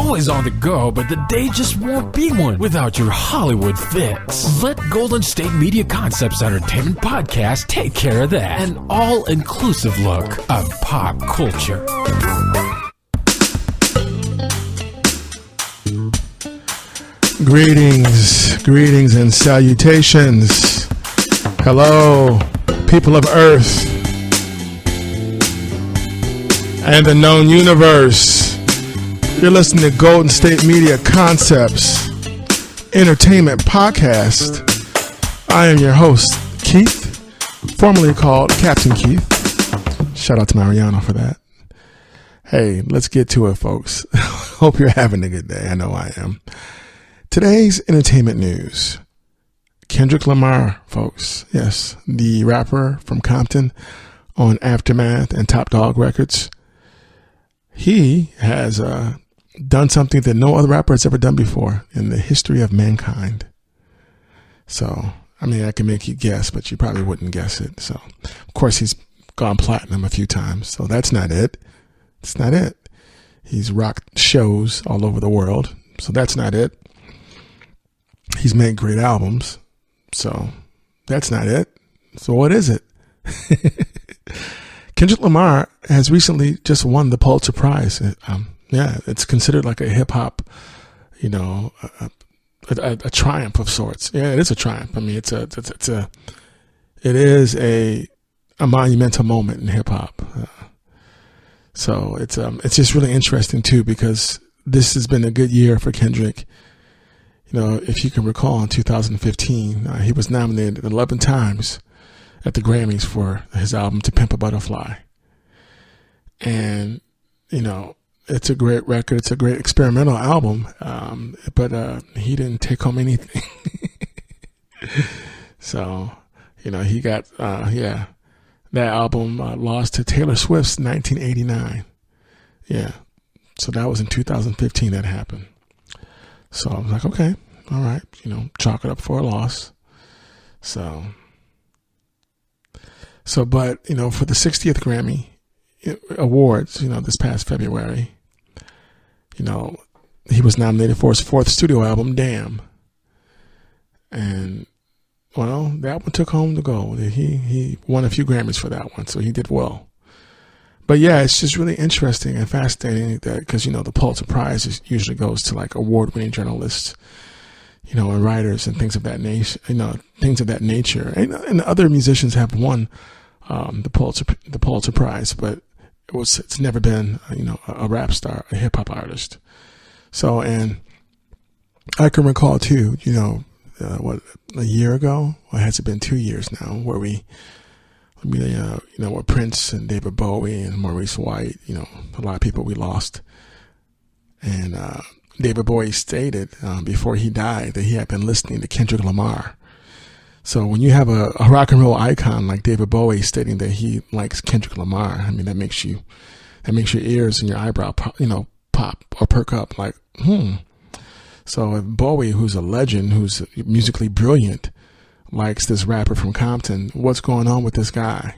always on the go, but the day just won't be one without your Hollywood fix. Let Golden State Media Concepts Entertainment Podcast take care of that. An all-inclusive look of pop culture. Greetings and salutations. Hello, people of Earth and the known universe. You're listening to Golden State Media Concepts Entertainment Podcast. I am your host, Keith, formerly called Captain Keith. Shout out to Mariano for that. Hey, let's get to it, folks. Hope you're having a good day. I know I am. Today's entertainment news. Kendrick Lamar, folks. Yes, the rapper from Compton on Aftermath and Top Dog Records. He has done something that no other rapper has ever done before in the history of mankind. So, I mean, I can make you guess, but you probably wouldn't guess it. So, of course, he's gone platinum a few times. So that's not it. It's not it. He's rocked shows all over the world. So that's not it. He's made great albums. So that's not it. So what is it? Kendrick Lamar has recently just won the Pulitzer Prize. It's considered like a hip hop, a triumph of sorts. Yeah, it is a triumph. I mean, it is a monumental moment in hip hop. So it's just really interesting too, because this has been a good year for Kendrick. If you can recall, in 2015, he was nominated 11 times at the Grammys for his album To Pimp a Butterfly. And, it's a great record. It's a great experimental album. But he didn't take home anything. So, he got, that album lost to Taylor Swift's 1989. Yeah. So that was in 2015 that happened. So I was like, okay, all right, chalk it up for a loss. So, but, for the 60th Grammy Awards, this past February, he was nominated for his fourth studio album, Damn. And, well, that one took home the gold. He won a few Grammys for that one, so he did well. But yeah, it's just really interesting and fascinating that, because, the Pulitzer Prize usually goes to like award-winning journalists, and writers and things of that nature, And other musicians have won the Pulitzer Prize, but it's never been, a rap star, a hip hop artist. So, and I can recall too, a year ago, or has it been 2 years now, where with Prince and David Bowie and Maurice White, a lot of people we lost. And David Bowie stated before he died that he had been listening to Kendrick Lamar. So when you have a rock and roll icon like David Bowie stating that he likes Kendrick Lamar, I mean, that makes your ears and your eyebrow pop or perk up like, So if Bowie, who's a legend, who's musically brilliant, likes this rapper from Compton, what's going on with this guy,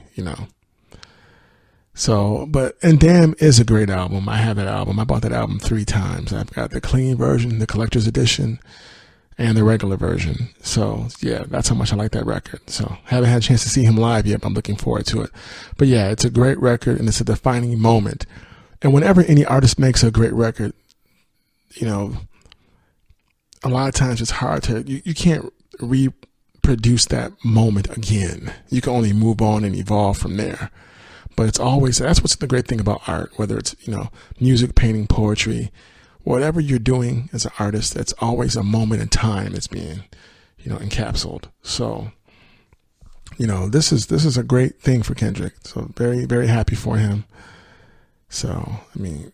So, and Damn is a great album. I have that album. I bought that album 3 times. I've got the clean version, the collector's edition, and the regular version. So yeah, that's how much I like that record. So haven't had a chance to see him live yet, but I'm looking forward to it. But yeah, it's a great record and it's a defining moment. And whenever any artist makes a great record, a lot of times it's hard to, you can't reproduce that moment again. You can only move on and evolve from there. But it's always, that's what's the great thing about art, whether it's, music, painting, poetry, whatever you're doing as an artist, it's always a moment in time that's being, encapsulated. So, this is a great thing for Kendrick. So very, very happy for him. So, I mean,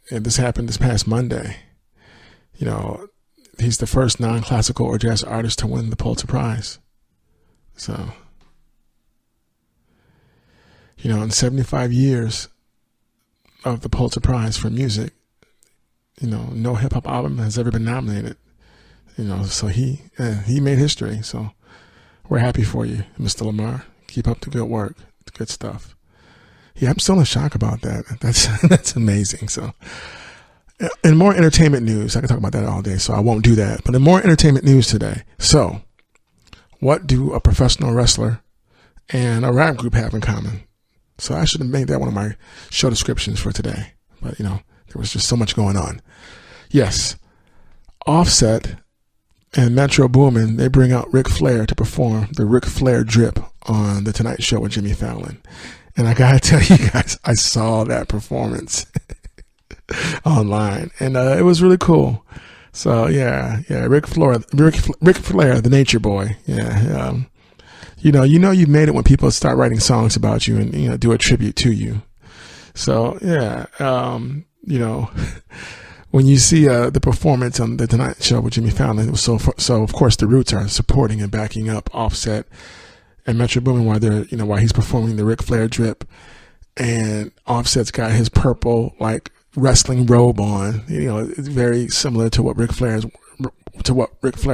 this happened this past Monday. He's the first non-classical or jazz artist to win the Pulitzer Prize. So, in 75 years of the Pulitzer Prize for music, no hip hop album has ever been nominated. So he made history. So we're happy for you, Mr. Lamar. Keep up the good work. It's good stuff. Yeah, I'm still in shock about that. That's amazing. So in more entertainment news, I can talk about that all day, so I won't do that. But in more entertainment news today, so what do a professional wrestler and a rap group have in common? So I should have made that one of my show descriptions for today. But, there was just so much going on. Yes, Offset and Metro Boomin, they bring out Ric Flair to perform the Ric Flair drip on The Tonight Show with Jimmy Fallon. And I got to tell you guys, I saw that performance online, and it was really cool. So yeah, Ric Flair, the Nature Boy. Yeah, you made it when people start writing songs about you and do a tribute to you. So yeah, when you see the performance on The Tonight Show with Jimmy Fallon, it was so of course the Roots are supporting and backing up Offset and Metro Boomin while he's performing the Ric Flair drip, and Offset's got his purple wrestling robe on. It's very similar to what Ric Flair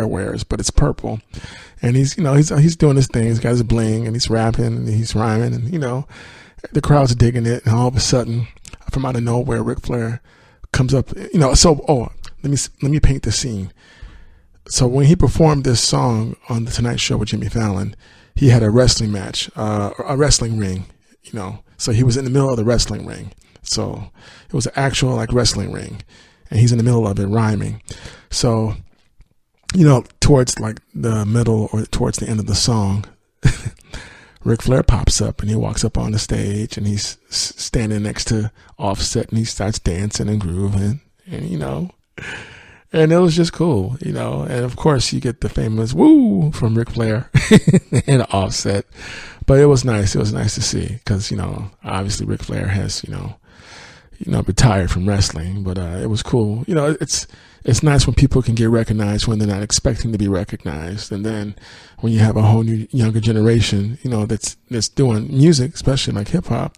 wears, but it's purple. And he's doing his thing. He's got his bling, and he's rapping, and he's rhyming, and the crowd's digging it. And all of a sudden, from out of nowhere, Ric Flair comes up. Let me paint the scene. So when he performed this song on The Tonight Show with Jimmy Fallon, he had a wrestling match, a wrestling ring. So he was in the middle of the wrestling ring. So it was an actual wrestling ring, and he's in the middle of it rhyming. So, towards the middle or towards the end of the song, Ric Flair pops up and he walks up on the stage, and he's standing next to Offset, and he starts dancing and grooving, and and it was just cool, and of course you get the famous woo from Ric Flair and Offset, but it was nice. It was nice to see because, obviously Ric Flair has, retired from wrestling, but it was cool. It's nice when people can get recognized when they're not expecting to be recognized, and then when you have a whole new younger generation, that's doing music, especially like hip hop,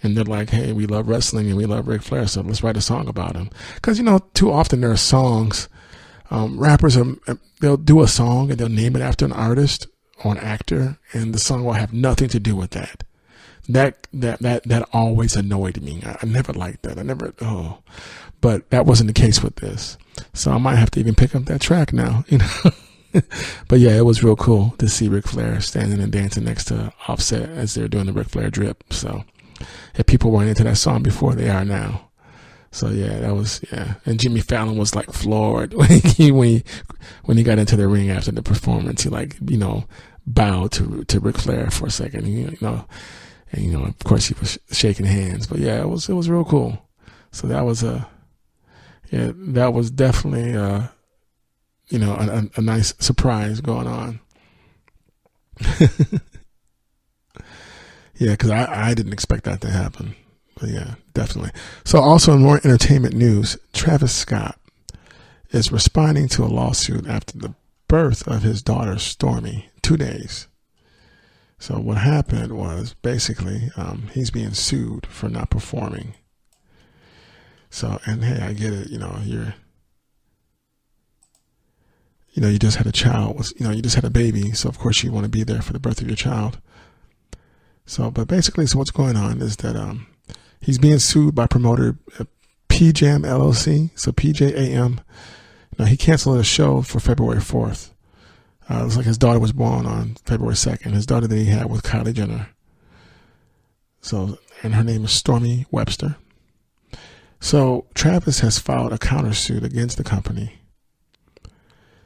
and they're like, hey, we love wrestling and we love Ric Flair, so let's write a song about him. Because too often there are songs, rappers they'll do a song and they'll name it after an artist or an actor, and the song will have nothing to do with that. That always annoyed me. I never liked that. But that wasn't the case with this. So I might have to even pick up that track now, But yeah, it was real cool to see Ric Flair standing and dancing next to Offset as they're doing the Ric Flair drip. So if people weren't into that song before, they are now. So yeah, that was, yeah. And Jimmy Fallon was floored when he got into the ring after the performance. He bowed to Ric Flair for a second, and of course he was shaking hands. But yeah, it was real cool. So that was that was definitely a nice surprise going on. Yeah, because I didn't expect that to happen. But yeah, definitely. So also in more entertainment news, Travis Scott is responding to a lawsuit after the birth of his daughter Stormy, 2 days. So what happened was basically he's being sued for not performing. So, and hey, I get it. You just had a child. You just had a baby. So of course you want to be there for the birth of your child. So, but basically, so what's going on is that he's being sued by promoter PJAM LLC. So PJAM. He canceled a show for February 4th. It was his daughter was born on February 2nd. His daughter that he had with Kylie Jenner. So, and her name is Stormy Webster. So Travis has filed a countersuit against the company.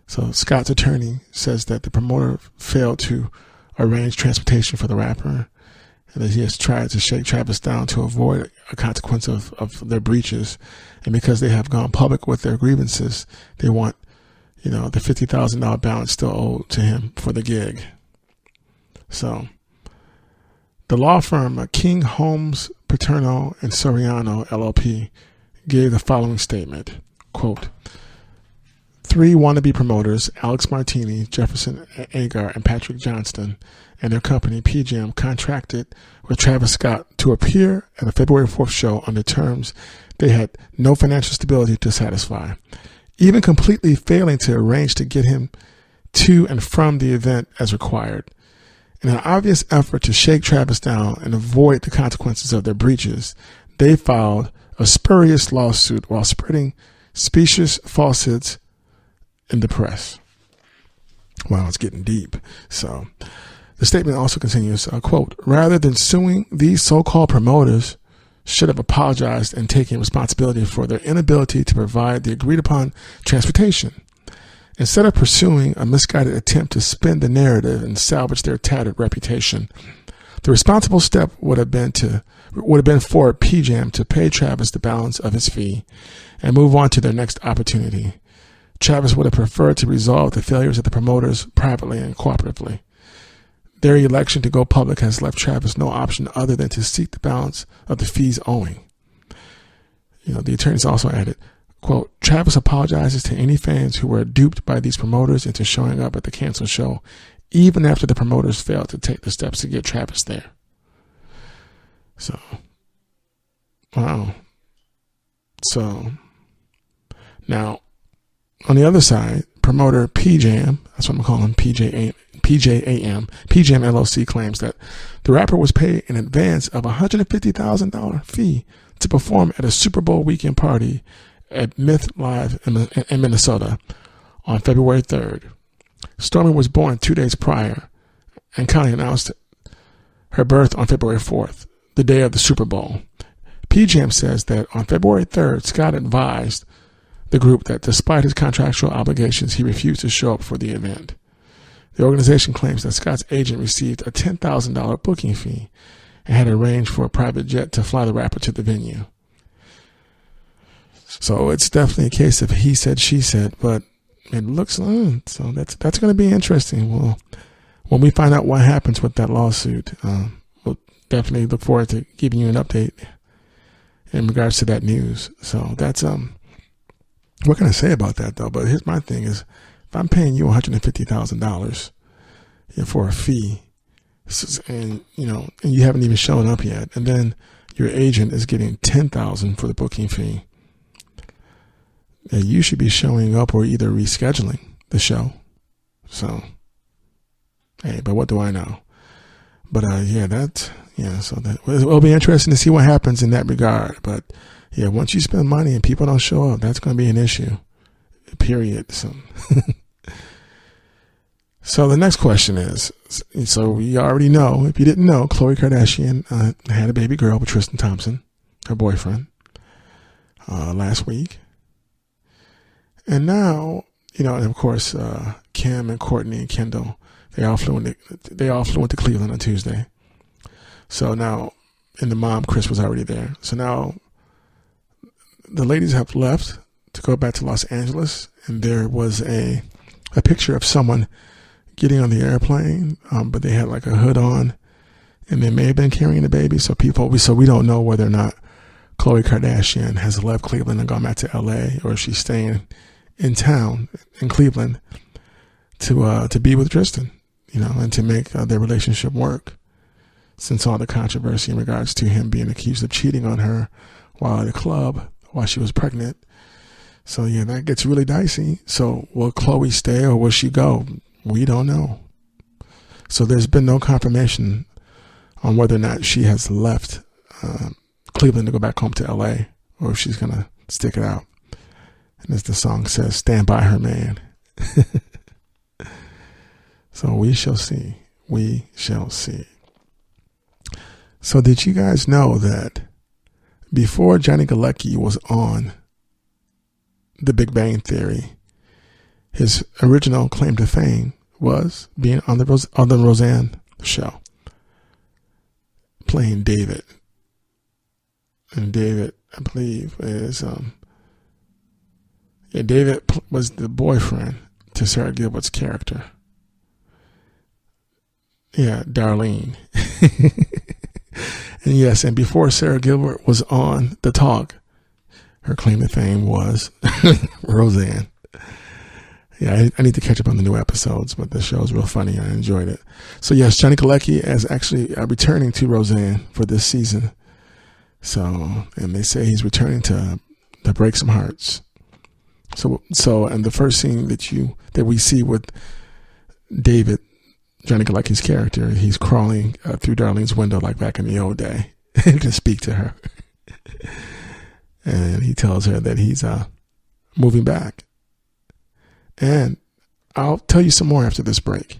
So Scott's attorney says that the promoter failed to arrange transportation for the rapper, and that he has tried to shake Travis down to avoid a consequence of their breaches. And because they have gone public with their grievances, they want, the $50,000 balance still owed to him for the gig. So the law firm King Holmes Paterno and Soriano LLP gave the following statement, quote, 3 wannabe promoters, Alex Martini, Jefferson Agar, and Patrick Johnston, and their company, PJAM, contracted with Travis Scott to appear at the February 4th show under terms they had no financial stability to satisfy, even completely failing to arrange to get him to and from the event as required. In an obvious effort to shake Travis down and avoid the consequences of their breaches, they filed a spurious lawsuit while spreading specious falsehoods in the press. Wow, it's getting deep. So the statement also continues, quote, rather than suing, these so-called promoters should have apologized and taken responsibility for their inability to provide the agreed upon transportation. Instead of pursuing a misguided attempt to spin the narrative and salvage their tattered reputation, the responsible step would have been for PJAM to pay Travis the balance of his fee and move on to their next opportunity. Travis would have preferred to resolve the failures of the promoters privately and cooperatively. Their election to go public has left Travis no option other than to seek the balance of the fees owing. The attorneys also added, quote, Travis apologizes to any fans who were duped by these promoters into showing up at the canceled show, even after the promoters failed to take the steps to get Travis there. So, wow. So, now, on the other side, promoter PJAM, that's what I'm calling PJAM LLC claims that the rapper was paid in advance of a $150,000 fee to perform at a Super Bowl weekend party at Myth Live in Minnesota on February 3rd. Stormy was born 2 days prior, and Kylie announced her birth on February 4th, the day of the Super Bowl. PJAM says that on February 3rd, Scott advised the group that despite his contractual obligations, he refused to show up for the event. The organization claims that Scott's agent received a $10,000 booking fee and had arranged for a private jet to fly the rapper to the venue. So it's definitely a case of he said, she said, but it looks so that's going to be interesting. Well, when we find out what happens with that lawsuit, we'll definitely look forward to giving you an update in regards to that news. So that's what can I say about that though? But here's my thing is, if I'm paying you $150,000 for a fee, and you haven't even shown up yet, and then your agent is getting $10,000 for the booking fee, you should be showing up or either rescheduling the show. So, hey, but what do I know? But so that it'll be interesting to see what happens in that regard. But yeah, once you spend money and people don't show up, that's going to be an issue. Period. So the next question is, so we already know, if you didn't know, Khloe Kardashian had a baby girl with Tristan Thompson, her boyfriend, last week. And now, and of course, Kim and Courtney and Kendall, they all flew into Cleveland on Tuesday. So now, and the mom, Chris, was already there. So now the ladies have left to go back to Los Angeles, and there was a picture of someone getting on the airplane, but they had like a hood on, and they may have been carrying the baby. So we don't know whether or not Khloe Kardashian has left Cleveland and gone back to LA, or if she's staying in town in Cleveland to be with Tristan, and to make their relationship work, since all the controversy in regards to him being accused of cheating on her while at a club while she was pregnant. So yeah, that gets really dicey. So will Khloe stay or will she go? We don't know. So there's been no confirmation on whether or not she has left Cleveland to go back home to LA, or if she's gonna stick it out. And as the song says, stand by her man. So we shall see. We shall see. So did you guys know that before Johnny Galecki was on The Big Bang Theory, his original claim to fame was being on the Roseanne show, playing David. And David, I believe, is David was the boyfriend to Sarah Gilbert's character. Yeah, Darlene. And yes, and before Sarah Gilbert was on The Talk, her claim to fame was Roseanne. Yeah, I need to catch up on the new episodes, but the show is real funny. I enjoyed it. So yes, Johnny Galecki is actually returning to Roseanne for this season. So, and they say he's returning to break some hearts. So, and the first scene that we see with David, Johnny Galecki's character, he's crawling through Darlene's window like back in the old day to speak to her. And he tells her that he's moving back. And I'll tell you some more after this break.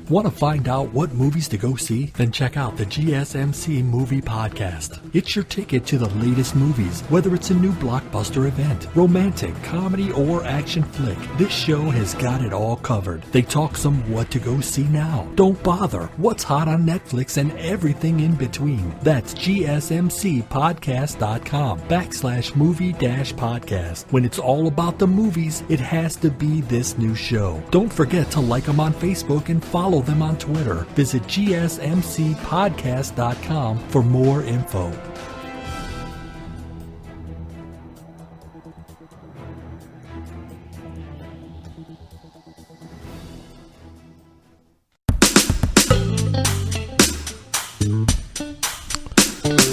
Want to find out what movies to go see? Then check out the GSMC Movie Podcast. It's your ticket to the latest movies, whether it's a new blockbuster event, romantic, comedy, or action flick. This show has got it all covered. They talk some what to go see now. Don't bother. What's hot on Netflix and everything in between. That's gsmcpodcast.com/movie-podcast. When it's all about the movies, it has to be this new show. Don't forget to like them on Facebook and follow them on Twitter. Visit gsmcpodcast.com for more info.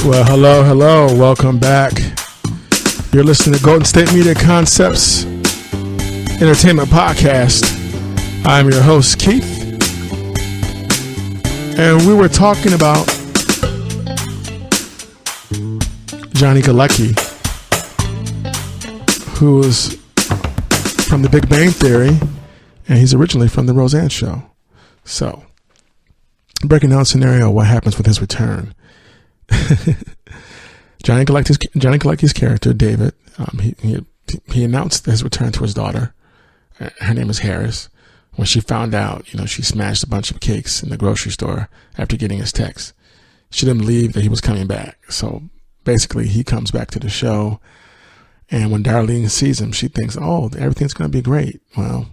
Well, hello. Welcome back. You're listening to Golden State Media Concepts Entertainment Podcast. I'm your host, Keith. And we were talking about Johnny Galecki, who is from The Big Bang Theory, and he's originally from The Roseanne Show. So, breaking down scenario, what happens with his return. Johnny Galecki's character, David, he announced his return to his daughter. Her name is Harris. When she found out, she smashed a bunch of cakes in the grocery store after getting his text. She didn't believe that he was coming back. So basically, he comes back to the show. And when Darlene sees him, she thinks, oh, everything's going to be great. Well,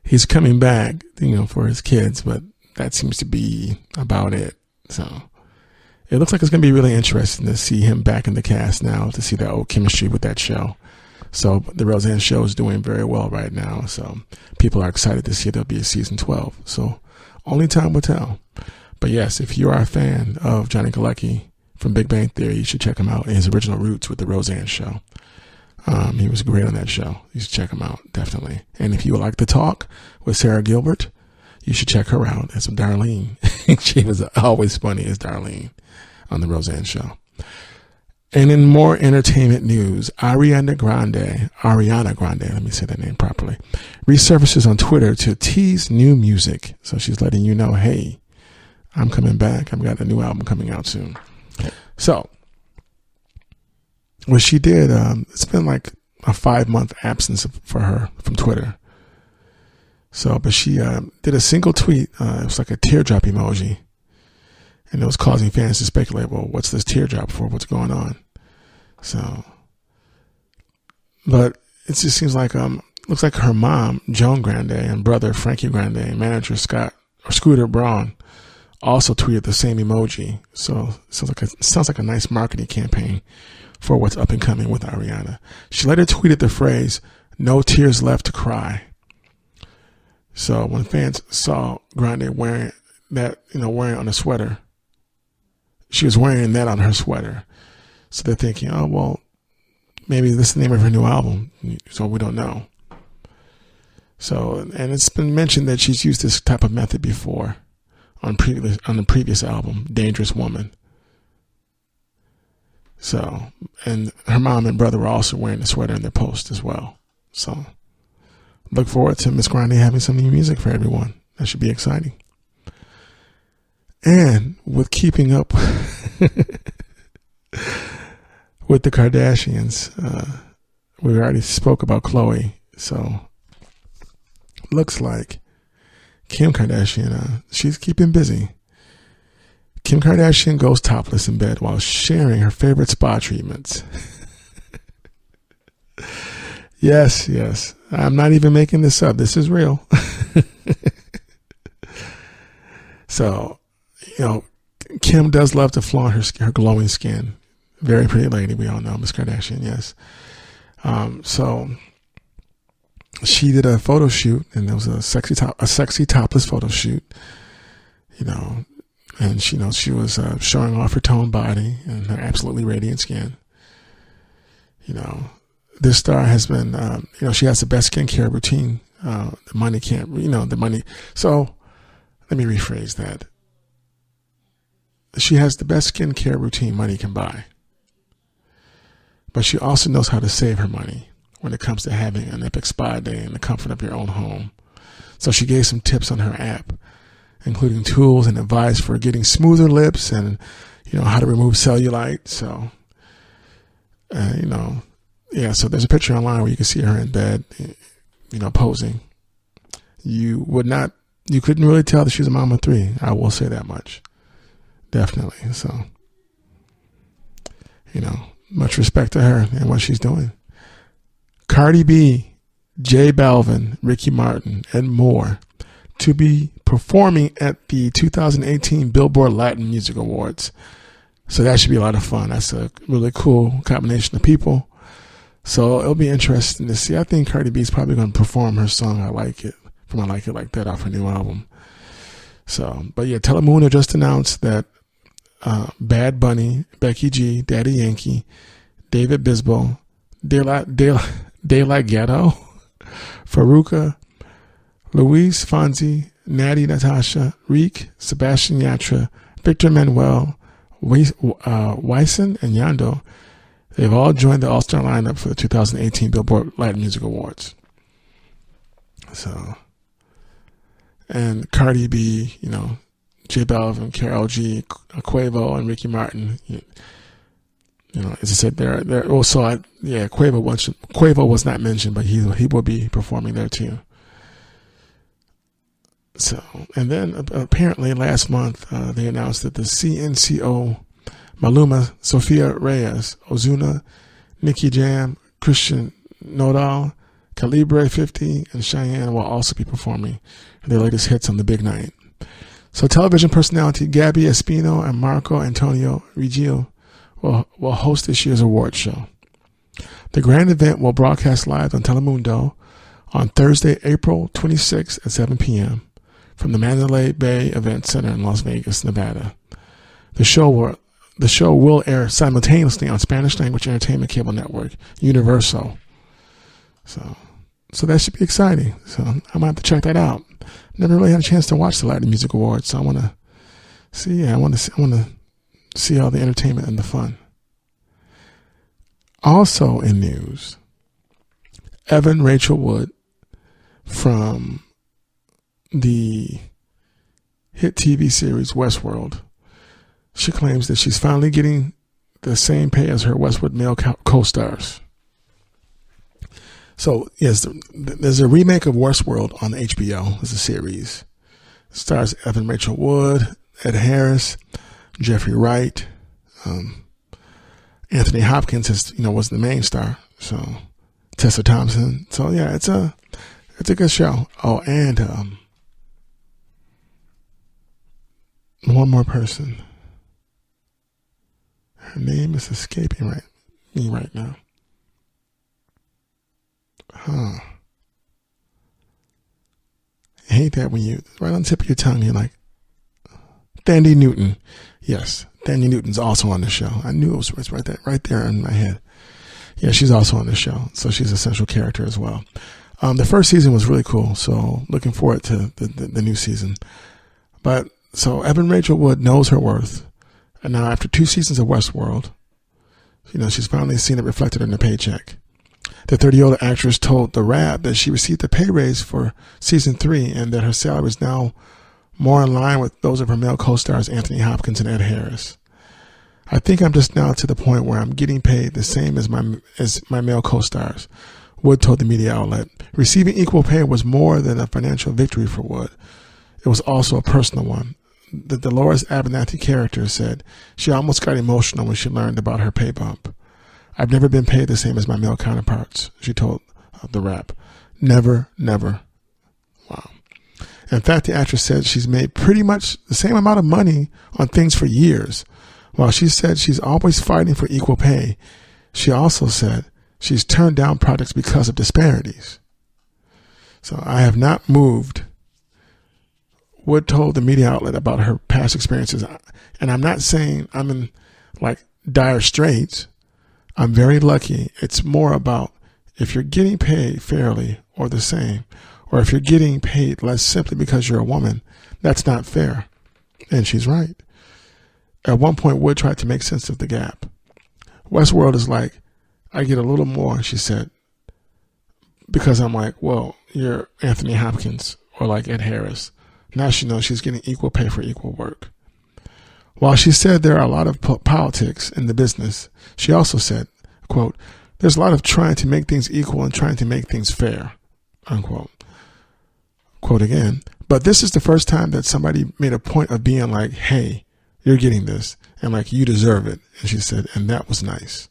he's coming back, for his kids, but that seems to be about it. So it looks like it's going to be really interesting to see him back in the cast now, to see that old chemistry with that show. So the Roseanne Show is doing very well right now. So people are excited to see there'll be a season 12. So only time will tell. But yes, if you are a fan of Johnny Galecki from Big Bang Theory, you should check him out in his original roots with the Roseanne Show. He was great on that show. You should check him out, definitely. And if you would like to talk with Sarah Gilbert, you should check her out as Darlene. She was always funny as Darlene on the Roseanne Show. And in more entertainment news, Ariana Grande, let me say that name properly, resurfaces on Twitter to tease new music. So she's letting you know, hey, I'm coming back. I've got a new album coming out soon. So what she did, it's been like a 5-month absence for her from Twitter. So, but she did a single tweet. It was like a teardrop emoji. And it was causing fans to speculate, well, what's this teardrop for? What's going on? So, but it just seems like, looks like her mom, Joan Grande, and brother, Frankie Grande, and manager Scooter Braun also tweeted the same emoji. So it sounds like a nice marketing campaign for what's up and coming with Ariana. She later tweeted the phrase, "No tears left to cry." So when fans saw Grande wearing that, wearing on a sweater, she was wearing that on her sweater. So they're thinking, oh, well, maybe this is the name of her new album. So we don't know. So, and it's been mentioned that she's used this type of method before on the previous album, Dangerous Woman. So, and her mom and brother were also wearing the sweater in their post as well. So look forward to Miss Grande having some new music for everyone. That should be exciting. And with keeping up with the Kardashians, we already spoke about Khloe. So looks like Kim Kardashian, she's keeping busy. Kim Kardashian goes topless in bed while sharing her favorite spa treatments. Yes. I'm not even making this up. This is real. So, Kim does love to flaunt her glowing skin. Very pretty lady. We all know Miss Kardashian. Yes. So she did a photo shoot, and there was a sexy topless photo shoot, and she was showing off her toned body and her absolutely radiant skin. This star has been, she has the best skincare routine. The money can't, the money. So let me rephrase that. she has the best skincare routine money can buy. But she also knows how to save her money when it comes to having an epic spa day in the comfort of your own home. So she gave some tips on her app, including tools and advice for getting smoother lips and, how to remove cellulite. So, so there's a picture online where you can see her in bed, posing. You couldn't really tell that she was a mom of three. I will say that much. Definitely. So, much respect to her and what she's doing. Cardi B, J Balvin, Ricky Martin, and more to be performing at the 2018 Billboard Latin Music Awards. So that should be a lot of fun. That's a really cool combination of people. So it'll be interesting to see. I think Cardi B is probably going to perform her song I Like It from I Like It Like That off her new album. So, but yeah, Telemundo just announced that Bad Bunny, Becky G, Daddy Yankee, David Bisbal, De La Ghetto, Faruka, Luis Fonsi, Natty Natasha, Reek, Sebastian Yatra, Victor Manuel, Wyson, and Yando. They've all joined the all-star lineup for the 2018 Billboard Latin Music Awards. So, and Cardi B, J Balvin, Karol G, Quavo, and Ricky Martin. As I said, they're also, Quavo was not mentioned, but he will be performing there too. So, and then apparently last month they announced that the CNCO, Maluma, Sofia Reyes, Ozuna, Nicky Jam, Christian Nodal, Calibre 50, and Cheyenne will also be performing their latest hits on the big night. So television personality Gabby Espino and Marco Antonio Reggio will host this year's award show. The grand event will broadcast live on Telemundo on Thursday, April 26th at 7 p.m. from the Mandalay Bay Event Center in Las Vegas, Nevada. The show will air simultaneously on Spanish language entertainment cable network Universal. So that should be exciting. So I might have to check that out. Never really had a chance to watch the Latin Music Awards, so I want to see. I want to see all the entertainment and the fun. Also in news, Evan Rachel Wood from the hit TV series Westworld. She claims that she's finally getting the same pay as her Westworld male co-stars. So, yes, there's a remake of Westworld on HBO as a series. It stars Evan Rachel Wood, Ed Harris, Jeffrey Wright, Anthony Hopkins was the main star. So, Tessa Thompson. So, yeah, it's a good show. Oh, and one more person. Her name is escaping me right now. I hate that when you, right on the tip of your tongue, you're like, Thandie Newton. Yes, Thandie Newton's also on the show. I knew it was right there in my head. Yeah, she's also on the show. So she's a central character as well. The first season was really cool. So looking forward to the new season. But so Evan Rachel Wood knows her worth. And now after 2 seasons of Westworld, she's finally seen it reflected in her paycheck. The 30-year-old actress told The Wrap that she received a pay raise for season 3 and that her salary is now more in line with those of her male co-stars Anthony Hopkins and Ed Harris. I think I'm just now to the point where I'm getting paid the same as my male co-stars, Wood told the media outlet. Receiving equal pay was more than a financial victory for Wood. It was also a personal one. The Dolores Abernathy character said she almost got emotional when she learned about her pay bump. I've never been paid the same as my male counterparts, she told The Wrap. Never. Wow. In fact, the actress said she's made pretty much the same amount of money on things for years. While she said she's always fighting for equal pay, she also said she's turned down projects because of disparities. So I have not moved, Wood told the media outlet about her past experiences. And I'm not saying I'm in dire straits. I'm very lucky. It's more about if you're getting paid fairly or the same, or if you're getting paid less simply because you're a woman, that's not fair. And she's right. At one point, Wood tried to make sense of the gap. Westworld is like, I get a little more, she said, because I'm like, well, you're Anthony Hopkins or like Ed Harris. Now she knows she's getting equal pay for equal work. While she said there are a lot of politics in the business, she also said, quote, there's a lot of trying to make things equal and trying to make things fair, unquote. Quote again, but this is the first time that somebody made a point of being like, hey, you're getting this, and like, you deserve it. And she said, and that was nice.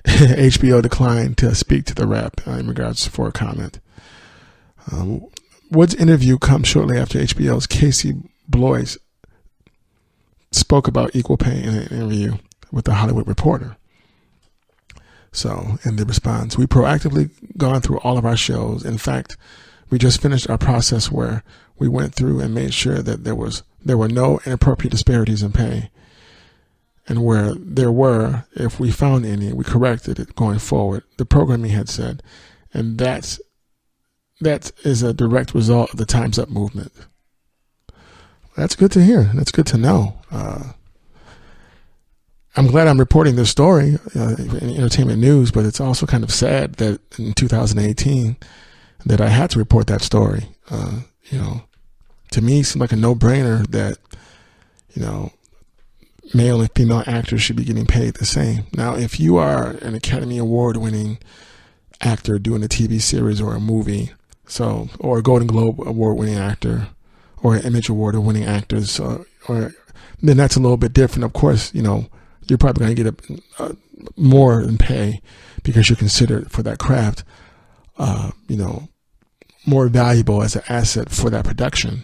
HBO declined to speak to the rep in regards for a comment. Wood's interview comes shortly after HBO's Casey Bloys spoke about equal pay in an interview with The Hollywood Reporter. So, in the response, we proactively gone through all of our shows. In fact, we just finished our process where we went through and made sure that there were no inappropriate disparities in pay. And where there were, if we found any, we corrected it going forward, the programming had said. And that is a direct result of the Time's Up movement. That's good to hear. That's good to know. I'm glad I'm reporting this story in entertainment news, but it's also kind of sad that in 2018 that I had to report that story. To me, it seemed like a no-brainer that, male and female actors should be getting paid the same. Now, if you are an Academy Award-winning actor doing a TV series or a movie, or a Golden Globe Award-winning actor, or an Image Award-winning actors, then that's a little bit different. Of course, you're probably going to get more in pay because you're considered for that craft, more valuable as an asset for that production.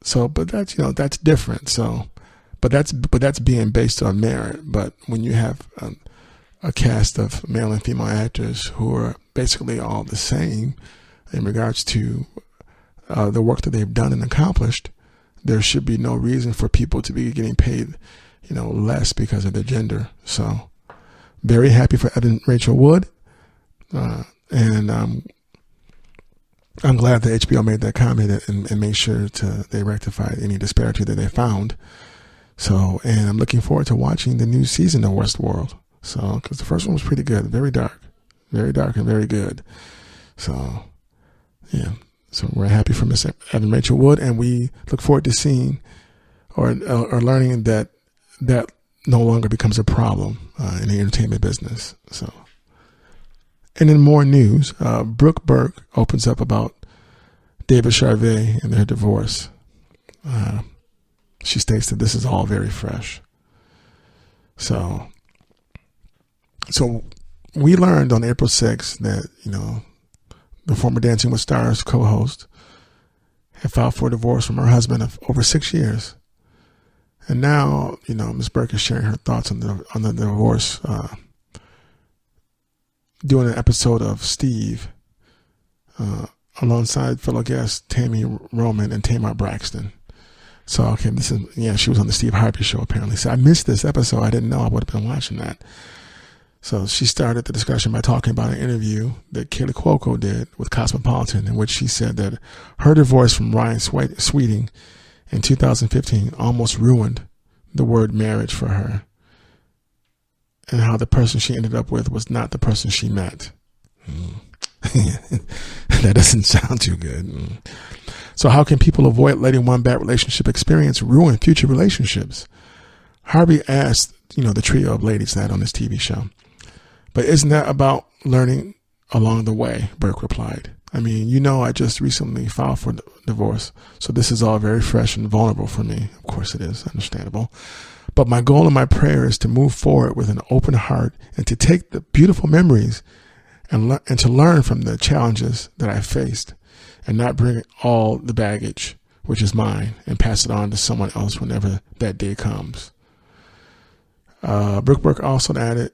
So, but that's, that's different. So, but that's being based on merit. But when you have a cast of male and female actors who are basically all the same in regards to the work that they've done and accomplished, there should be no reason for people to be getting paid, less because of their gender. So, very happy for Evan Rachel Wood, and I'm glad that HBO made that comment and made sure they rectified any disparity that they found. So, and I'm looking forward to watching the new season of Westworld. So, because the first one was pretty good, very dark and very good. So, yeah. So we're happy for Miss Evan Rachel Wood, and we look forward to seeing or learning that no longer becomes a problem in the entertainment business. So, and in more news, Brooke Burke opens up about David Charvet and their divorce. She states that this is all very fresh. So we learned on April 6th that, the former Dancing with Stars co-host had filed for divorce from her husband of over 6 years. And now, Ms. Burke is sharing her thoughts on the divorce, doing an episode of Steve, alongside fellow guests Tammy Roman and Tamar Braxton. So, okay, she was on the Steve Harvey show apparently. So I missed this episode. I didn't know I would have been watching that. So she started the discussion by talking about an interview that Kaylee Cuoco did with Cosmopolitan, in which she said that her divorce from Ryan Sweeting in 2015 almost ruined the word marriage for her, and how the person she ended up with was not the person she met. That doesn't sound too good. So how can people avoid letting one bad relationship experience ruin future relationships? Harvey asked, the trio of ladies that on this TV show. But isn't that about learning along the way? Burke replied. I mean, I just recently filed for divorce, so this is all very fresh and vulnerable for me. Of course it is, understandable. But my goal and my prayer is to move forward with an open heart and to take the beautiful memories and to learn from the challenges that I faced and not bring all the baggage, which is mine, and pass it on to someone else whenever that day comes. Brooke Burke also added,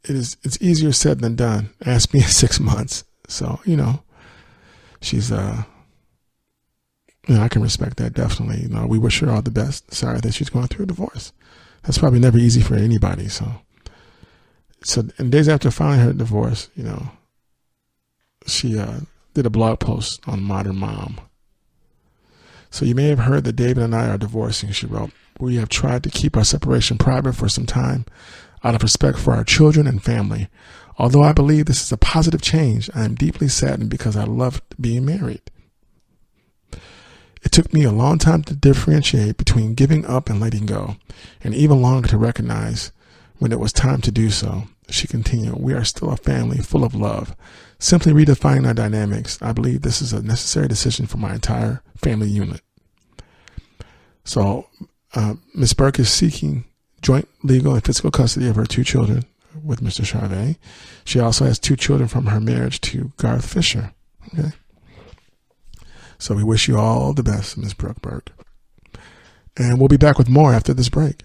it's easier said than done. Ask me in 6 months. So, she's, I can respect that definitely. We wish her all the best. Sorry that she's going through a divorce. That's probably never easy for anybody. So and days after filing her divorce, she did a blog post on Modern Mom. So you may have heard that David and I are divorcing, she wrote. We have tried to keep our separation private for some time out of respect for our children and family. Although I believe this is a positive change, I am deeply saddened because I loved being married. It took me a long time to differentiate between giving up and letting go, and even longer to recognize when it was time to do so. She continued, we are still a family full of love. Simply redefining our dynamics, I believe this is a necessary decision for my entire family unit. So, Ms. Burke is seeking joint legal and physical custody of her 2 children with Mr. Charvet. She also has 2 children from her marriage to Garth Fisher. Okay. So we wish you all the best, Ms. Brooke Burke. And we'll be back with more after this break.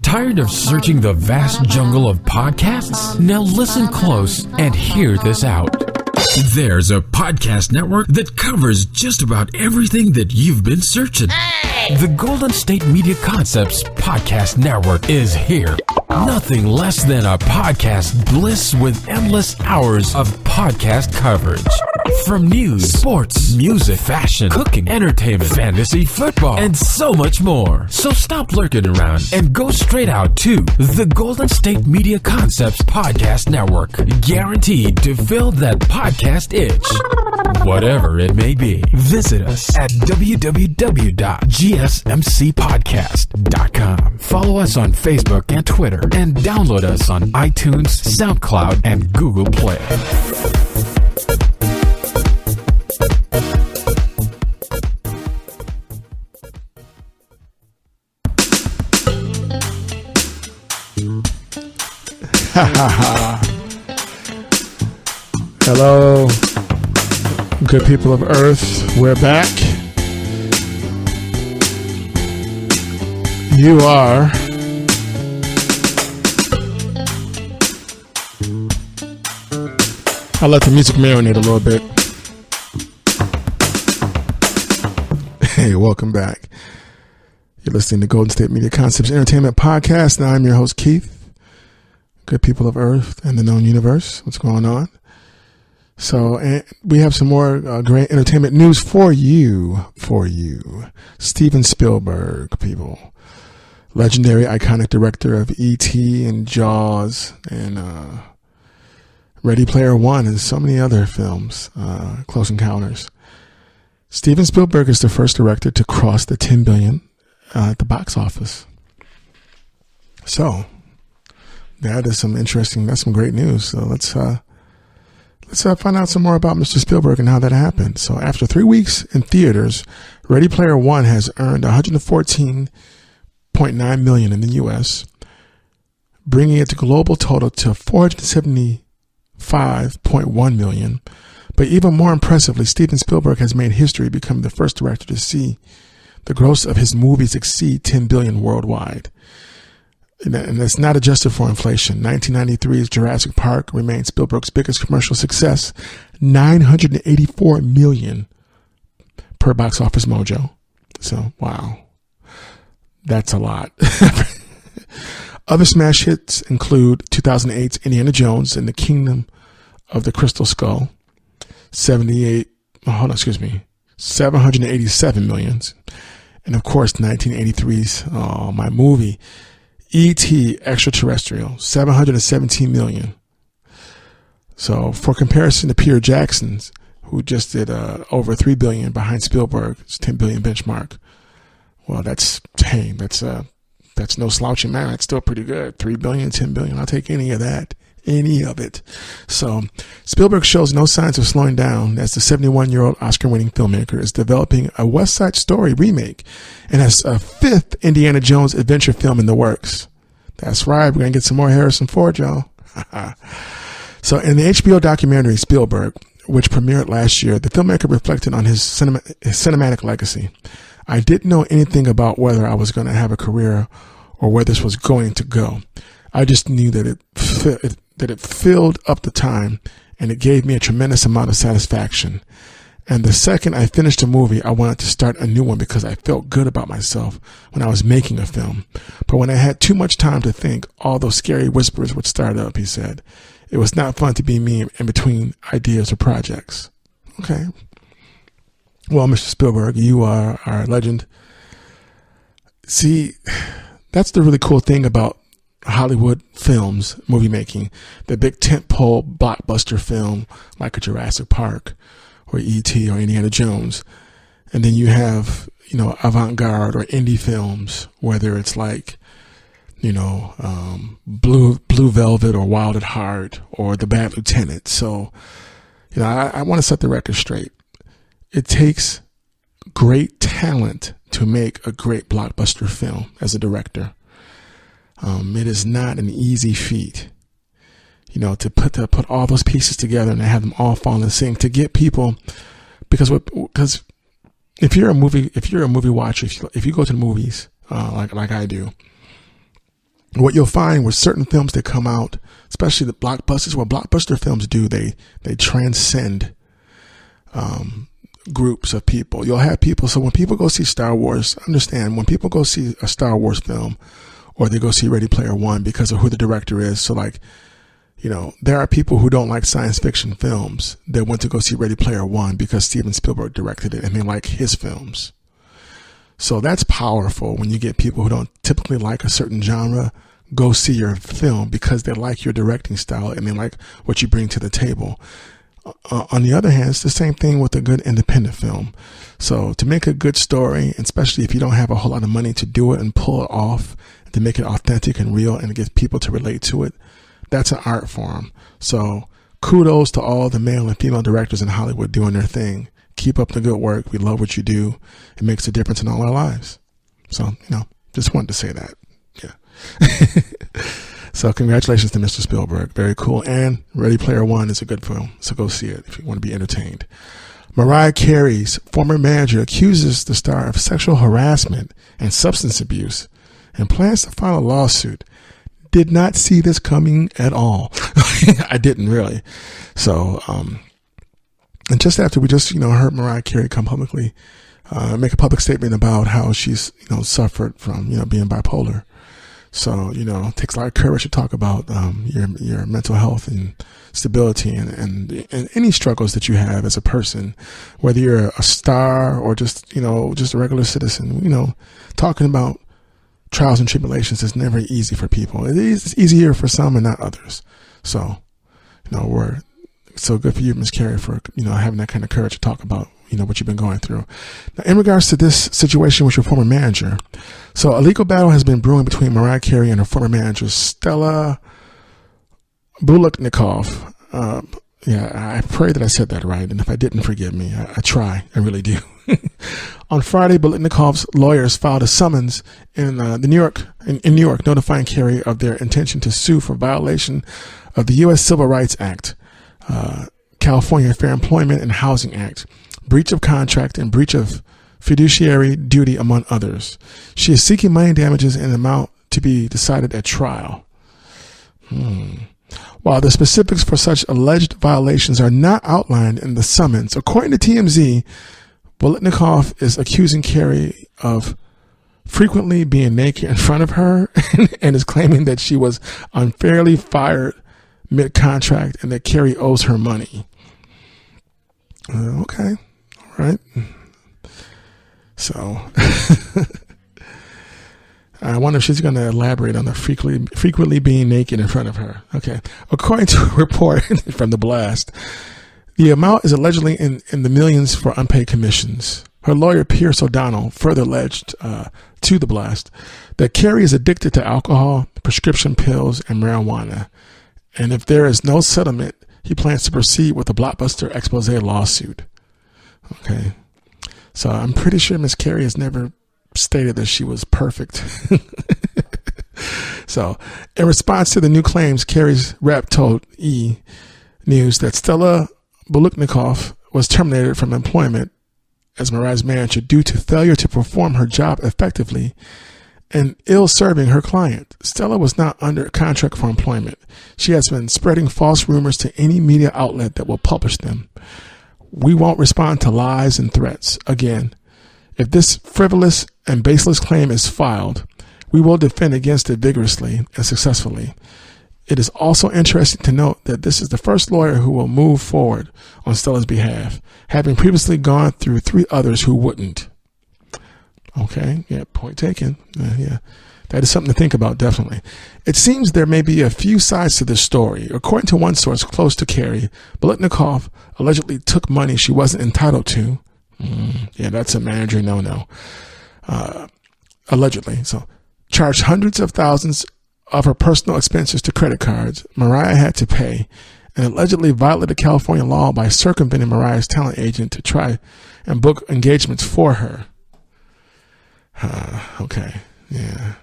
Tired of searching the vast jungle of podcasts? Now listen close and hear this out. There's a podcast network that covers just about everything that you've been searching. The Golden State Media Concepts Podcast Network is here. Nothing less than a podcast bliss with endless hours of podcast coverage. From news, sports, music, fashion, cooking, entertainment, fantasy, football, and so much more. So stop lurking around and go straight out to the Golden State Media Concepts Podcast Network. Guaranteed to fill that podcast itch. Whatever it may be. Visit us at www.gsmcpodcast.com. Follow us on Facebook and Twitter, and download us on iTunes, SoundCloud, and Google Play. Hello, good people of Earth. We're back. You are I'll let the music marinate a little bit. Hey, welcome back. You're listening to Golden State Media Concepts Entertainment Podcast, and I'm your host, Keith. Good people of Earth and the known universe. What's going on? So, and we have some more great entertainment news for you. Steven Spielberg, people. Legendary, iconic director of E.T. and Jaws and Ready Player One and so many other films, Close Encounters. Steven Spielberg is the first director to cross the 10 billion at the box office. So, that's some great news. So let's find out some more about Mr. Spielberg and how that happened. So after 3 weeks in theaters, Ready Player One has earned $114.9 million in the U.S., bringing its global total to $475.1 million. But even more impressively, Steven Spielberg has made history, becoming the first director to see the gross of his movies exceed 10 billion worldwide. And that's not adjusted for inflation. 1993's Jurassic Park remains Spielberg's biggest commercial success, $984 million per Box Office Mojo. So, wow. That's a lot. Other smash hits include 2008's Indiana Jones and the Kingdom of the Crystal Skull, $787 million. And of course, 1983's my movie, E.T. Extraterrestrial, $717 million. So for comparison to Peter Jackson's, who just did over $3 billion behind Spielberg's 10 billion benchmark. Well, that's no slouching, man. That's still pretty good. 3 billion, 10 billion. I'll take any of that. Any of it. So Spielberg shows no signs of slowing down as the 71-year-old Oscar-winning filmmaker is developing a West Side Story remake and has a 5th Indiana Jones adventure film in the works. That's right. We're going to get some more Harrison Ford, y'all. So in the HBO documentary Spielberg, which premiered last year, the filmmaker reflected on his cinematic legacy. I didn't know anything about whether I was going to have a career or where this was going to go. I just knew that it filled up the time, and it gave me a tremendous amount of satisfaction. And the second I finished a movie, I wanted to start a new one because I felt good about myself when I was making a film. But when I had too much time to think, all those scary whispers would start up, he said. It was not fun to be me in between ideas or projects. Okay. Well, Mr. Spielberg, you are our legend. see, that's the really cool thing about Hollywood films, movie making. The big tentpole blockbuster film like a Jurassic Park or E.T. or Indiana Jones. And then you have, you know, avant-garde or indie films, whether it's like, you know, Blue Velvet or Wild at Heart or The Bad Lieutenant. So, you know, I want to set the record straight. It takes great talent to make a great blockbuster film as a director. It is not an easy feat, you know, to put all those pieces together and to have them all fall in sync, to get people, because if you're a movie watcher, if you go to the movies, like I do, what you'll find with certain films that come out, especially the blockbusters, what blockbuster films do, they transcend, groups of people. You'll have people. So when people go see Star Wars, understand, when people go see a Star Wars film, or they go see Ready Player One because of who the director is. So like, you know, there are people who don't like science fiction films that went to go see Ready Player One because Steven Spielberg directed it and they like his films. So that's powerful when you get people who don't typically like a certain genre go see your film because they like your directing style and they like what you bring to the table. On the other hand, it's the same thing with a good independent film. So to make a good story, especially if you don't have a whole lot of money to do it and pull it off, to make it authentic and real and to get people to relate to it, that's an art form. So kudos to all the male and female directors in Hollywood doing their thing. Keep up the good work. We love what you do. It makes a difference in all our lives. So, you know, just wanted to say that. Yeah. So congratulations to Mr. Spielberg. Very cool. And Ready Player One is a good film. So go see it if you want to be entertained. Mariah Carey's former manager accuses the star of sexual harassment and substance abuse and plans to file a lawsuit. Did not see this coming at all. I didn't really. So, and just after we just, you know, heard Mariah Carey come publicly, make a public statement about how she's, you know, suffered from, you know, being bipolar. So, you know, it takes a lot of courage to talk about your mental health and stability and any struggles that you have as a person, whether you're a star or just, you know, just a regular citizen. You know, talking about trials and tribulations is never easy for people. It's easier for some and not others. So, you know, we're so good for you, Ms. Carey, for, you know, having that kind of courage to talk about, you know, what you've been going through. Now, in regards to this situation with your former manager, so a legal battle has been brewing between Mariah Carey and her former manager, Stella Buluknikov. Yeah, I pray that I said that right, and if I didn't, forgive me. I try. I really do. On Friday, Buluknikov's lawyers filed a summons in New York, notifying Carey of their intention to sue for violation of the U.S. Civil Rights Act, California Fair Employment and Housing Act, breach of contract, and breach of fiduciary duty, among others. She is seeking money damages in an amount to be decided at trial. While the specifics for such alleged violations are not outlined in the summons, according to TMZ, Buluknikov is accusing Carey of frequently being naked in front of her and is claiming that she was unfairly fired mid-contract and that Carey owes her money. Okay. All right. So I wonder if she's going to elaborate on the frequently being naked in front of her. Okay. According to a report from The Blast, the amount is allegedly in the millions for unpaid commissions. Her lawyer, Pierce O'Donnell, further alleged to The Blast that Carey is addicted to alcohol, prescription pills, and marijuana. And if there is no settlement, he plans to proceed with a blockbuster expose lawsuit. Okay. So I'm pretty sure Miss Carey has never stated that she was perfect. So in response to the new claims, Carey's rep told E! News that Stella Buluknikov was terminated from employment as Mariah's manager due to failure to perform her job effectively and ill-serving her client. Stella was not under contract for employment. She has been spreading false rumors to any media outlet that will publish them. We won't respond to lies and threats. Again, if this frivolous and baseless claim is filed, we will defend against it vigorously and successfully. It is also interesting to note that this is the first lawyer who will move forward on Stella's behalf, having previously gone through 3 others who wouldn't. Okay, yeah, point taken. Yeah, that is something to think about, definitely. It seems there may be a few sides to this story. According to one source close to Carrie, Biletnikoff allegedly took money she wasn't entitled to. Yeah, that's a manager no-no. Allegedly. So, charged hundreds of thousands of her personal expenses to credit cards Mariah had to pay, and allegedly violated California law by circumventing Mariah's talent agent to try and book engagements for her. Okay, yeah.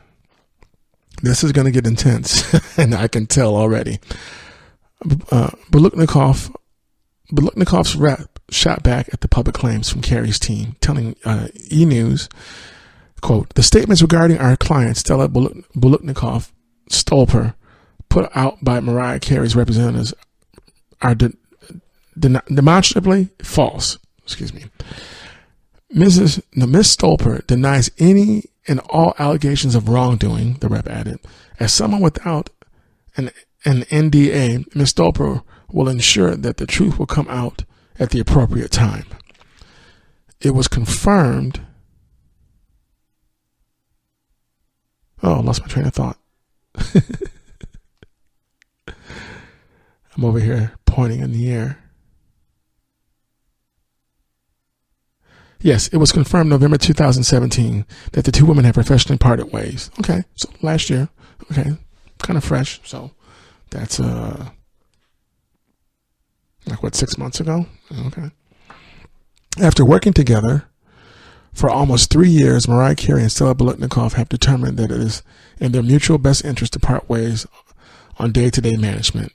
This is going to get intense, and I can tell already. Biletnikoff's rep shot back at the public claims from Carrie's team, telling E! News, quote, "The statements regarding our client, Stella Biletnikoff Stolper, put out by Mariah Carey's representatives are demonstrably false." Excuse me. Miss Stolper denies any and all allegations of wrongdoing, the rep added. As someone without an NDA, Miss Stolper will ensure that the truth will come out at the appropriate time. It was confirmed. Oh, I lost my train of thought. I'm over here pointing in the air. Yes, it was confirmed November 2017 that the two women had professionally parted ways. Okay, so last year. Okay, kind of fresh. So that's like what, 6 months ago? Okay. After working together for almost 3 years, Mariah Carey and Stella Biletnikoff have determined that it is in their mutual best interest to part ways on day-to-day management.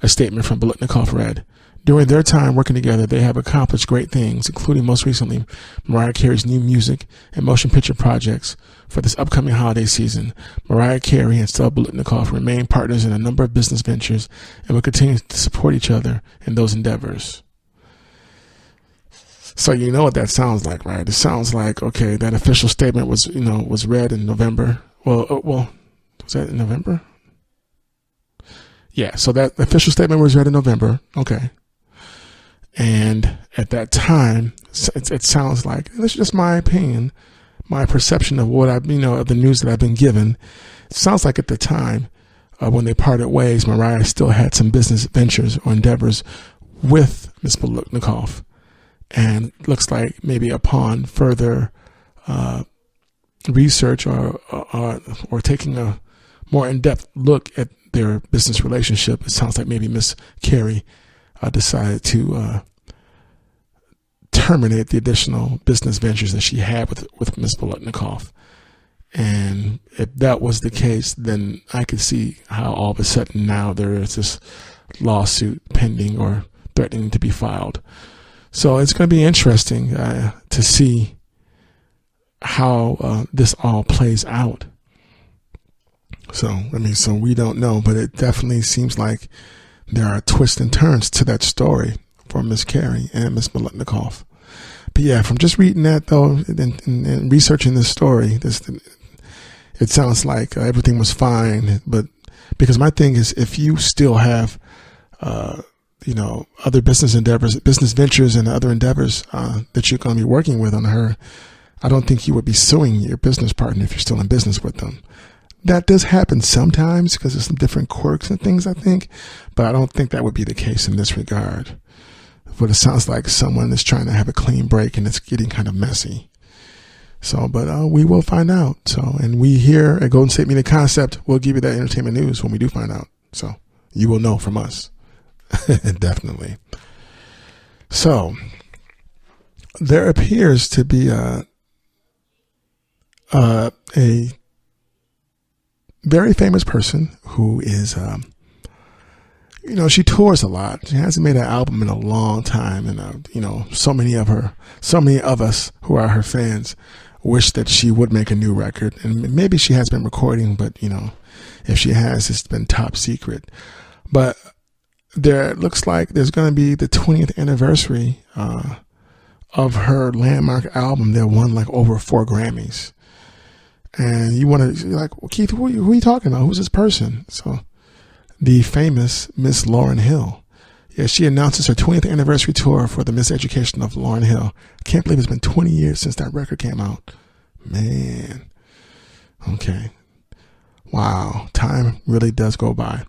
A statement from Biletnikoff read, "During their time working together, they have accomplished great things, including most recently Mariah Carey's new music and motion picture projects for this upcoming holiday season. Mariah Carey and Stella Biletnikoff remain partners in a number of business ventures and will continue to support each other in those endeavors." So you know what that sounds like, right? It sounds like, okay, that official statement was read in November. Well, was that in November? Yeah, so that official statement was read in November. Okay. And at that time, it sounds like, this is just my opinion, my perception of what of the news that I've been given. It sounds like at the time, when they parted ways, Mariah still had some business ventures or endeavors with Ms. Biletnikoff. And looks like maybe upon further research or taking a more in-depth look at their business relationship, it sounds like maybe Miss Carey decided to terminate the additional business ventures that she had with Miss Biletnikoff. And if that was the case, then I could see how all of a sudden now there is this lawsuit pending or threatening to be filed. So it's going to be interesting to see how this all plays out. So we don't know, but it definitely seems like there are twists and turns to that story for Miss Carey and Miss Biletnikoff. But yeah, from just reading that though and researching this story, it sounds like everything was fine. But because my thing is, if you still have, other business endeavors, business ventures and other endeavors that you're going to be working with on her, I don't think you would be suing your business partner if you're still in business with them. That does happen sometimes because there's some different quirks and things, I think, but I don't think that would be the case in this regard. But it sounds like someone is trying to have a clean break and it's getting kind of messy. So, but we will find out. So, and we here at Golden State Media Concept will give you that entertainment news when we do find out. So you will know from us. Definitely. So there appears to be a very famous person who is, she tours a lot. She hasn't made an album in a long time. And, so many of us who are her fans wish that she would make a new record. And maybe she has been recording, but, if she has, it's been top secret. But there looks like there's going to be the 20th anniversary of her landmark album that won like over 4 Grammys. And you want to like, well, Keith, who are you talking about? Who's this person? So the famous Miss Lauryn Hill. Yeah, she announces her 20th anniversary tour for the Miseducation of Lauryn Hill. I can't believe it's been 20 years since that record came out. Man. Okay. Wow. Time really does go by.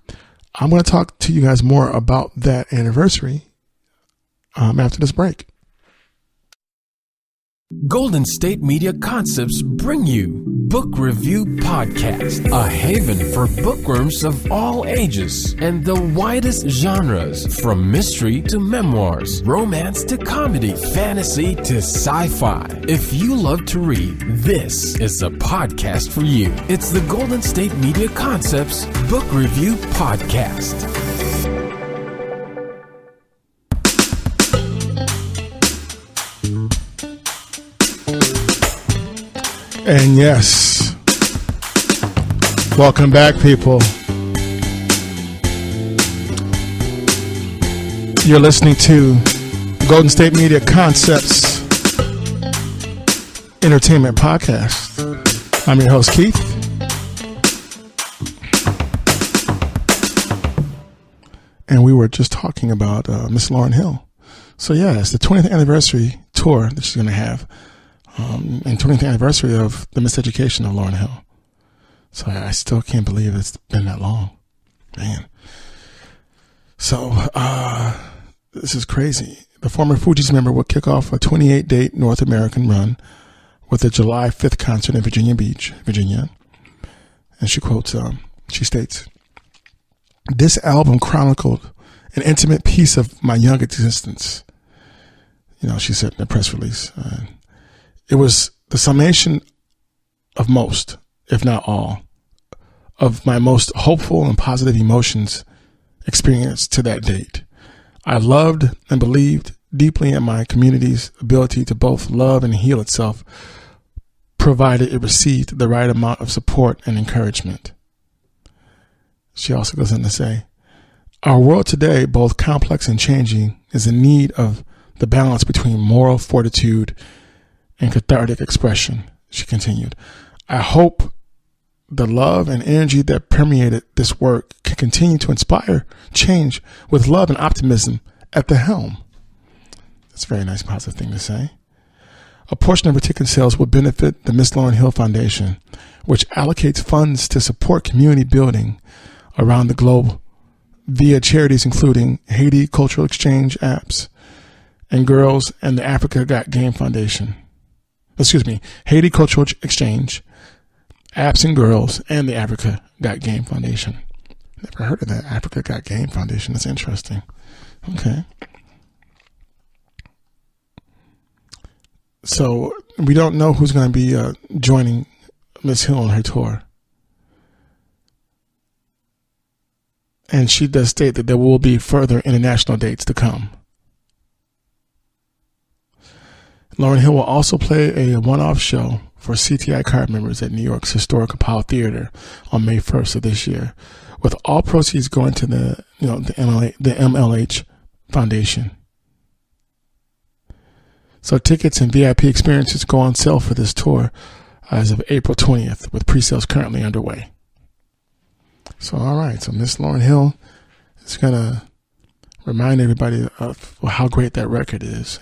I'm going to talk to you guys more about that anniversary after this break. Golden State Media Concepts bring you Book Review Podcast, a haven for bookworms of all ages and the widest genres, from mystery to memoirs, romance to comedy, fantasy to sci-fi. If you love to read, this is the podcast for you. It's the Golden State Media Concepts Book Review Podcast. And yes, welcome back, people. You're listening to Golden State Media Concepts Entertainment Podcast. I'm your host, Keith. And we were just talking about Miss Lauryn Hill. So yeah, it's the 20th anniversary tour that she's going to have. And 20th anniversary of the miseducation of Lauryn Hill. So I still can't believe it's been that long. Man. So, this is crazy. The former Fugees member will kick off a 28-date North American run with a July 5th concert in Virginia Beach, Virginia. And she quotes, she states, "This album chronicled an intimate piece of my young existence." You know, she said in a press release. It was the summation of most, if not all, of my most hopeful and positive emotions experienced to that date. I loved and believed deeply in my community's ability to both love and heal itself, provided it received the right amount of support and encouragement. She also goes on to say, "Our world today, both complex and changing, is in need of the balance between moral fortitude and cathartic expression." She continued, "I hope the love and energy that permeated this work can continue to inspire change with love and optimism at the helm." That's a very nice, positive thing to say. A portion of her ticket sales will benefit the Miss Lauryn Hill Foundation, which allocates funds to support community building around the globe via charities including Haiti Cultural Exchange Apps and Girls and the Africa Got Game Foundation. Haiti Cultural Exchange, Apps and Girls, and the Africa Got Game Foundation. Never heard of that. Africa Got Game Foundation. That's interesting. Okay. So we don't know who's going to be joining Miss Hill on her tour. And she does state that there will be further international dates to come. Lauryn Hill will also play a one-off show for CTI card members at New York's Historic Apollo Theater on May 1st of this year, with all proceeds going to the MLH Foundation. So tickets and VIP experiences go on sale for this tour as of April 20th, with pre-sales currently underway. So, all right. So Miss Lauryn Hill is going to remind everybody of how great that record is,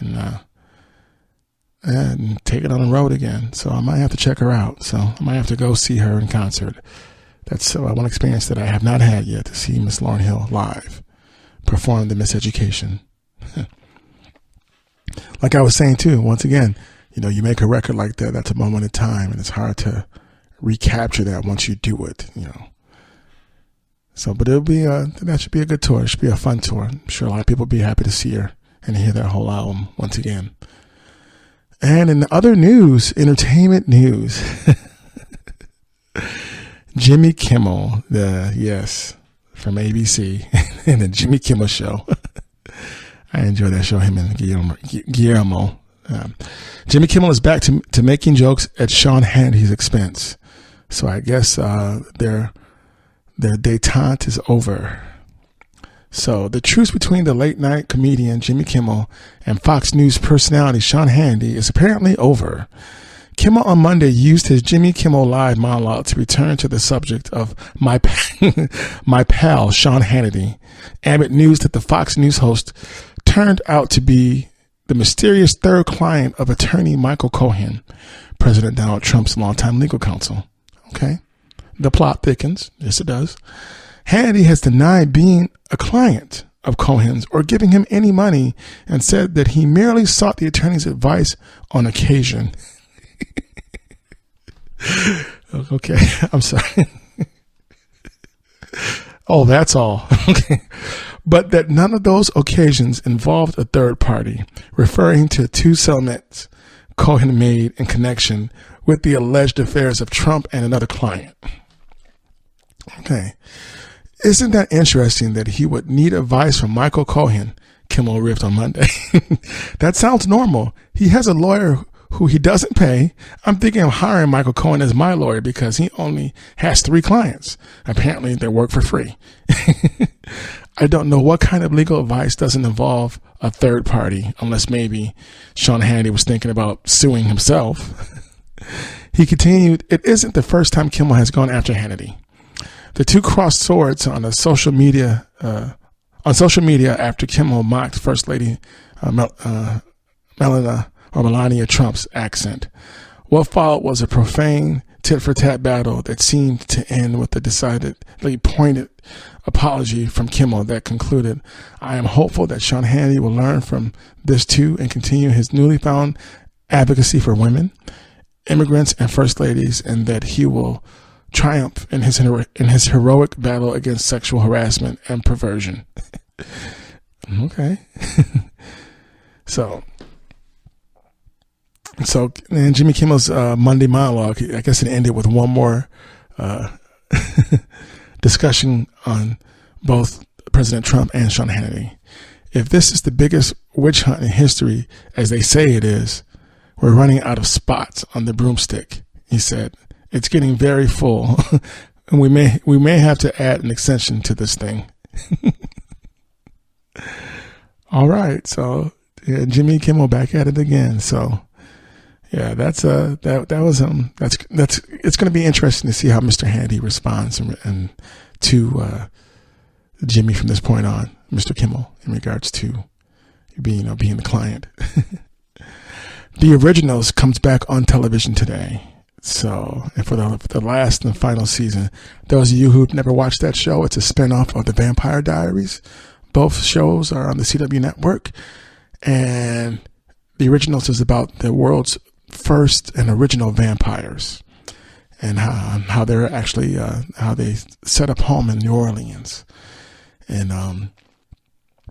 and take it on the road again. So I might have to check her out. So I might have to go see her in concert. That's one experience that I have not had yet, to see Miss Lauryn Hill live perform the Miseducation. Like I was saying too, once again, you make a record like that, that's a moment in time, and it's hard to recapture that once you do it, So, but that should be a good tour. It should be a fun tour. I'm sure a lot of people will be happy to see her and hear that whole album once again. And in the other news, entertainment news, Jimmy Kimmel, from ABC, and the Jimmy Kimmel Show. I enjoy that show, him and Guillermo. Jimmy Kimmel is back to making jokes at Sean Hannity's expense. So I guess their détente is over. So the truce between the late night comedian Jimmy Kimmel and Fox News personality Sean Hannity is apparently over. Kimmel on Monday used his Jimmy Kimmel Live monologue to return to the subject of my pal Sean Hannity, amid news that the Fox News host turned out to be the mysterious third client of attorney Michael Cohen, President Donald Trump's longtime legal counsel. Okay. The plot thickens. Yes, it does. Hannity has denied being a client of Cohen's or giving him any money and said that he merely sought the attorney's advice on occasion. Okay. I'm sorry. Oh, that's all. Okay. But that none of those occasions involved a third party, referring to two settlements Cohen made in connection with the alleged affairs of Trump and another client. Okay. Isn't that interesting that he would need advice from Michael Cohen? Kimmel riffed on Monday. That sounds normal. He has a lawyer who he doesn't pay. I'm thinking of hiring Michael Cohen as my lawyer because he only has 3 clients. Apparently they work for free. I don't know what kind of legal advice doesn't involve a third party, unless maybe Sean Hannity was thinking about suing himself. He continued, it isn't the first time Kimmel has gone after Hannity. The two crossed swords on social media after Kimmel mocked First Lady Melania Trump's accent. What followed was a profane tit-for-tat battle that seemed to end with a decidedly pointed apology from Kimmel that concluded, I am hopeful that Sean Hannity will learn from this too and continue his newly found advocacy for women, immigrants, and first ladies, and that he will triumph in his heroic battle against sexual harassment and perversion. Okay. So and Jimmy Kimmel's Monday monologue, I guess it ended with one more discussion on both President Trump and Sean Hannity. If this is the biggest witch hunt in history, as they say it is, we're running out of spots on the broomstick, he said. It's getting very full, and we may have to add an extension to this thing. All right, so yeah, Jimmy Kimmel back at it again. So yeah, it's going to be interesting to see how Mr. Hannity responds and to Jimmy from this point on, Mr. Kimmel, in regards to being the client. The Originals comes back on television today. So, and for the last and final season, those of you who've never watched that show, it's a spinoff of The Vampire Diaries. Both shows are on the CW network, and The Originals is about the world's first and original vampires, and how they're actually how they set up home in New Orleans, and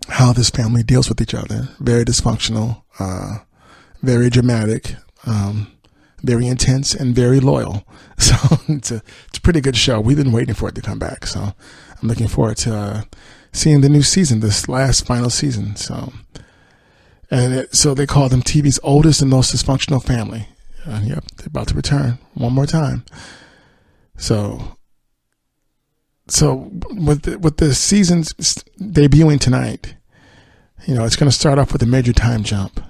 how this family deals with each other. Very dysfunctional, very dramatic, very intense, and very loyal. So it's a pretty good show. We've been waiting for it to come back, so I'm looking forward to seeing the new season, this final season. So, so they call them TV's oldest and most dysfunctional family. Yep, they're about to return one more time. So with the seasons debuting tonight, it's going to start off with a major time jump.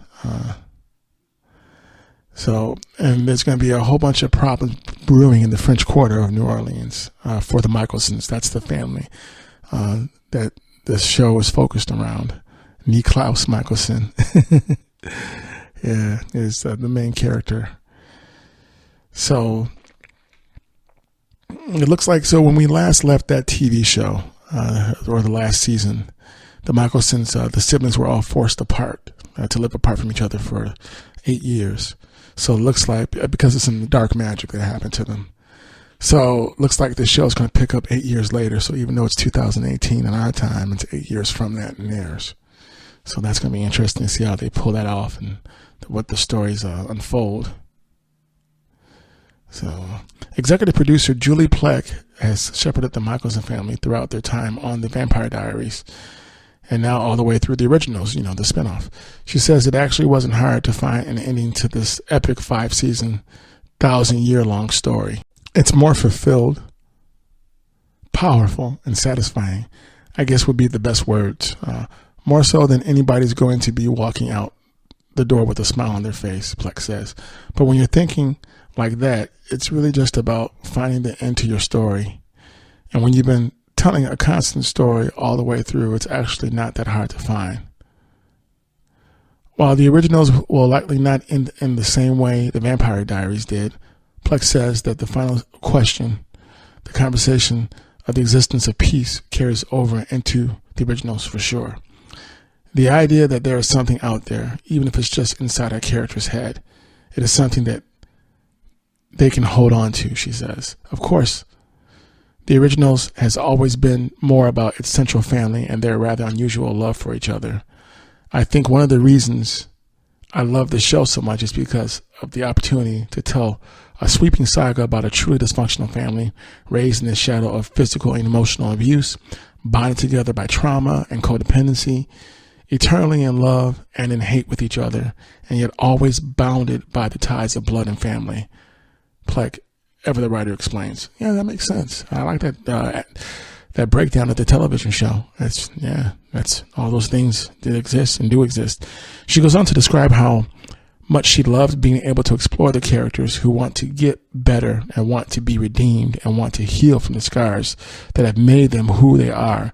And there's going to be a whole bunch of problems brewing in the French Quarter of New Orleans for the Michelsons. That's the family that this show is focused around. Niklaus Michelson, yeah, is the main character. So it looks like, when we last left that TV show, or the last season, the Michelsons, the siblings were all forced apart to live apart from each other for 8 years. So it looks like, because of some dark magic that happened to them. So it looks like the show is going to pick up 8 years later. So even though it's 2018 in our time, it's 8 years from that in theirs. So that's going to be interesting to see how they pull that off and what the stories unfold. So executive producer Julie Plec has shepherded the Michelson family throughout their time on The Vampire Diaries, and now all the way through The Originals, the spinoff. She says it actually wasn't hard to find an ending to this epic 5-season, 1,000-year-long story. It's more fulfilled, powerful, and satisfying, I guess would be the best words. More so than anybody's going to be walking out the door with a smile on their face, Plex says. But when you're thinking like that, it's really just about finding the end to your story. And when you've been telling a constant story all the way through, it's actually not that hard to find. While the originals will likely not end in the same way the Vampire Diaries did, Plex says that the final question, the conversation of the existence of peace, carries over into the originals for sure. The idea that there is something out there, even if it's just inside our character's head, it is something that they can hold on to, she says. Of course, the originals has always been more about its central family and their rather unusual love for each other. I think one of the reasons I love the show so much is because of the opportunity to tell a sweeping saga about a truly dysfunctional family raised in the shadow of physical and emotional abuse, bonded together by trauma and codependency, eternally in love and in hate with each other, and yet always bounded by the ties of blood and family. Pleck, ever the writer, explains. Yeah, that makes sense. I like that breakdown of the television show. That's all those things that exist and do exist. She goes on to describe how much she loves being able to explore the characters who want to get better and want to be redeemed and want to heal from the scars that have made them who they are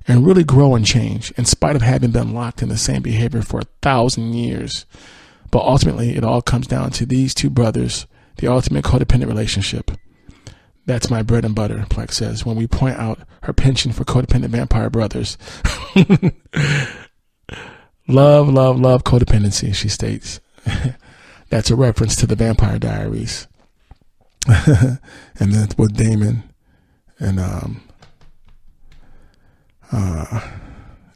and really grow and change in spite of having been locked in the same behavior for 1,000 years. But ultimately, it all comes down to these two brothers, the ultimate codependent relationship. That's my bread and butter, Plex says, when we point out her penchant for codependent vampire brothers. Love, love, love codependency, she states. That's a reference to the Vampire Diaries. And then with Damon and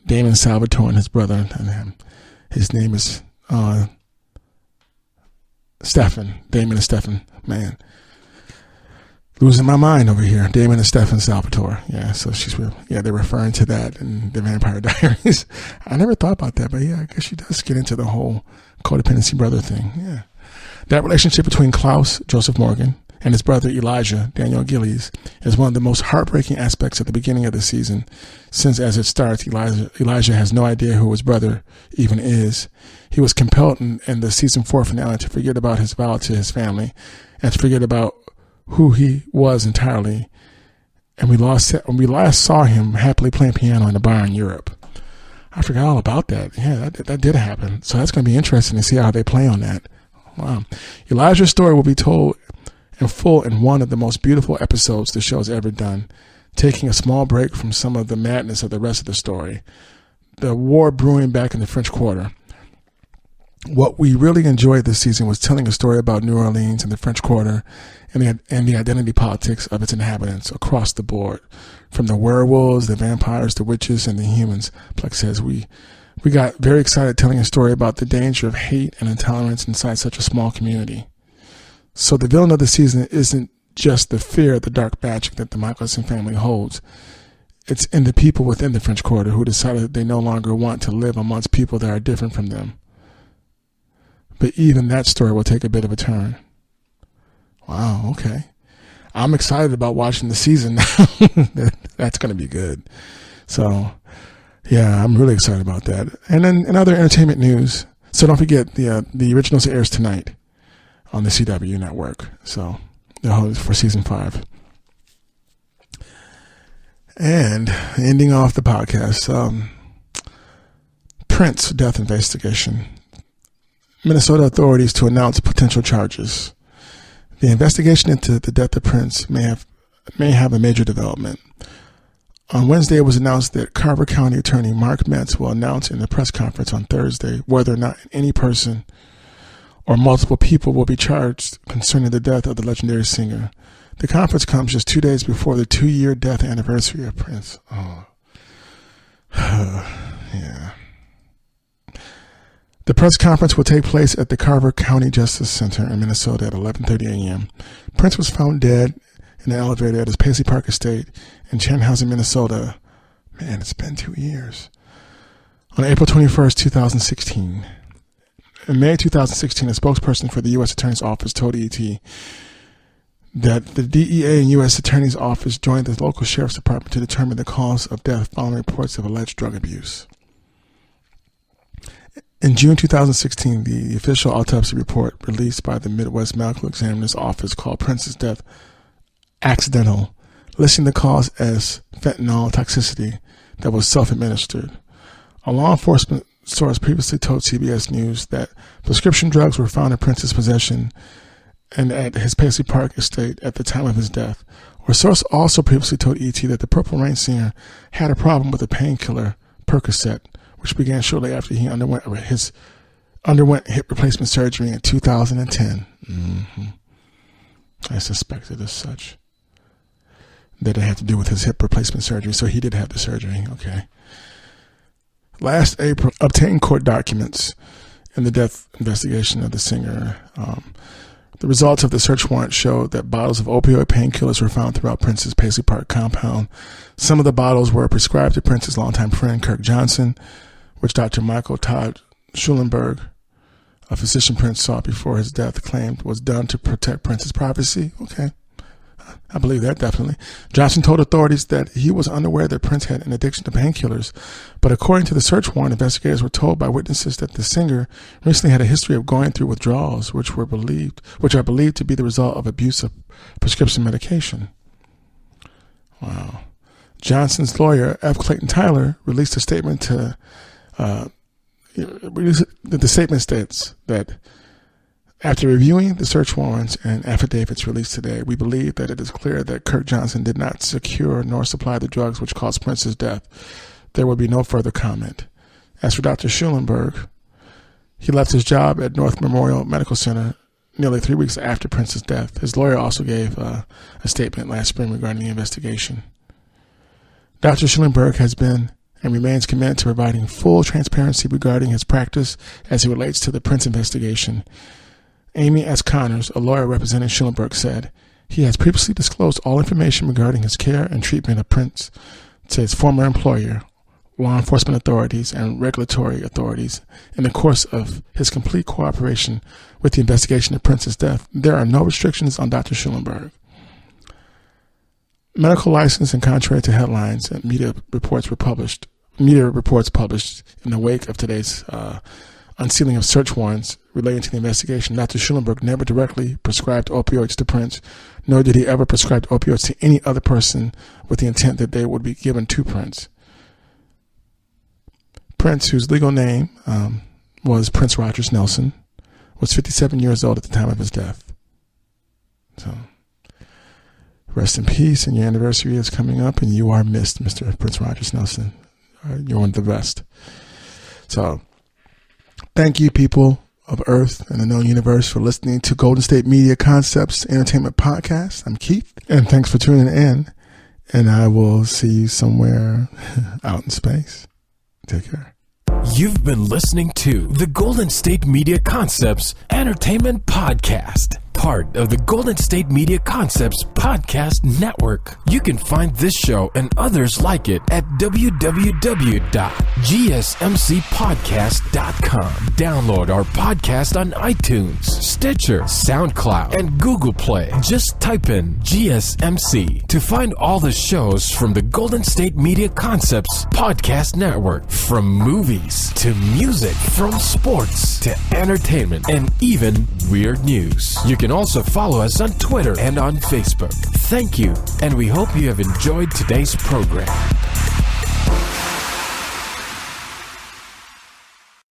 Damon Salvatore and his brother, and his name is Stefan. Damon and Stefan, man. Losing my mind over here. Damon and Stefan Salvatore. Yeah, so they're referring to that in the Vampire Diaries. I never thought about that, but yeah, I guess she does get into the whole codependency brother thing. Yeah. That relationship between Klaus, Joseph Morgan, and his brother Elijah, Daniel Gillies, is one of the most heartbreaking aspects at the beginning of the season, since as it starts, Elijah has no idea who his brother even is. He was compelled in the season 4 finale to forget about his vow to his family and to forget about who he was entirely. And we last saw him happily playing piano in a bar in Europe. I forgot all about that. Yeah, that did happen. So that's going to be interesting to see how they play on that. Wow. Elijah's story will be told in full in one of the most beautiful episodes the show has ever done, taking a small break from some of the madness of the rest of the story. The war brewing back in the French Quarter. What we really enjoyed this season was telling a story about New Orleans and the French Quarter and the identity politics of its inhabitants across the board, from the werewolves, the vampires, the witches, and the humans. Plex says we got very excited telling a story about the danger of hate and intolerance inside such a small community. So the villain of the season isn't just the fear of the dark magic that the Michelson family holds. It's in the people within the French Quarter who decided that they no longer want to live amongst people that are different from them. But even that story will take a bit of a turn. Wow, okay. I'm excited about watching the season. That's going to be good. So, yeah, I'm really excited about that. And then in other entertainment news, so don't forget the originals airs tonight on the CW network. So, for season 5. And ending off the podcast, Prince death investigation. Minnesota authorities to announce potential charges. The investigation into the death of Prince may have a major development. On Wednesday, it was announced that Carver County Attorney Mark Metz will announce in a press conference on Thursday whether or not any person or multiple people will be charged concerning the death of the legendary singer. The conference comes just 2 days before the 2-year death anniversary of Prince. Oh, yeah. The press conference will take place at the Carver County Justice Center in Minnesota at 11:30 a.m. Prince was found dead in an elevator at his Paisley Park estate in Chanhassen, Minnesota. Man, it's been 2 years. On April 21st, 2016. In May 2016, a spokesperson for the U.S. Attorney's Office told ET that the DEA and U.S. Attorney's Office joined the local sheriff's department to determine the cause of death following reports of alleged drug abuse. In June 2016, the official autopsy report released by the Midwest Medical Examiner's Office called Prince's death accidental, listing the cause as fentanyl toxicity that was self-administered. A law enforcement source previously told CBS News that prescription drugs were found in Prince's possession and at his Paisley Park estate at the time of his death. Our source also previously told ET that the Purple Rain singer had a problem with the painkiller Percocet, which began shortly after he underwent hip replacement surgery in 2010. I suspected as such that it had to do with his hip replacement surgery, so he did have the surgery. Okay. Last April, obtained court documents in the death investigation of the singer. The results of the search warrant showed that bottles of opioid painkillers were found throughout Prince's Paisley Park compound. Some of the bottles were prescribed to Prince's longtime friend Kirk Johnson, which Dr. Michael Todd Schulenberg, a physician Prince saw before his death, claimed was done to protect Prince's privacy. Okay. I believe that, definitely. Johnson told authorities that he was unaware that Prince had an addiction to painkillers, but according to the search warrant, investigators were told by witnesses that the singer recently had a history of going through withdrawals, which are believed to be the result of abuse of prescription medication. Wow. Johnson's lawyer, F. Clayton Tyler, released a statement the statement states that after reviewing the search warrants and affidavits released today, we believe that it is clear that Kirk Johnson did not secure nor supply the drugs which caused Prince's death. There will be no further comment. As for Dr. Schulenberg, he left his job at North Memorial Medical Center nearly 3 weeks after Prince's death. His lawyer also gave a statement last spring regarding the investigation. Dr. Schulenberg has been and remains committed to providing full transparency regarding his practice as it relates to the Prince investigation. Amy S. Connors, a lawyer representing Schulenberg, said he has previously disclosed all information regarding his care and treatment of Prince to his former employer, law enforcement authorities, and regulatory authorities in the course of his complete cooperation with the investigation of Prince's death. There are no restrictions on Dr. Schulenberg. Medical license, and contrary to headlines and media reports published in the wake of today's unsealing of search warrants relating to the investigation, Dr. Schulenberg never directly prescribed opioids to Prince, nor did he ever prescribe opioids to any other person with the intent that they would be given to Prince. Prince, whose legal name was Prince Rogers Nelson, was 57 years old at the time of his death. So, rest in peace, and your anniversary is coming up, and you are missed, Mr. Prince Rogers Nelson. You're one of the best. So, thank you, people of Earth and the known universe, for listening to Golden State Media Concepts Entertainment Podcast. I'm Keith, and thanks for tuning in, and I will see you somewhere out in space. Take care. You've been listening to the Golden State Media Concepts Entertainment Podcast, part of the Golden State Media Concepts Podcast Network. You can find this show and others like it at www.gsmcpodcast.com. Download our podcast on iTunes, Stitcher, SoundCloud, and Google Play. Just type in GSMC to find all the shows from the Golden State Media Concepts Podcast Network. From movies to music, from sports to entertainment, and even weird news. You can also follow us on Twitter and on Facebook. Thank you, and we hope you have enjoyed today's program.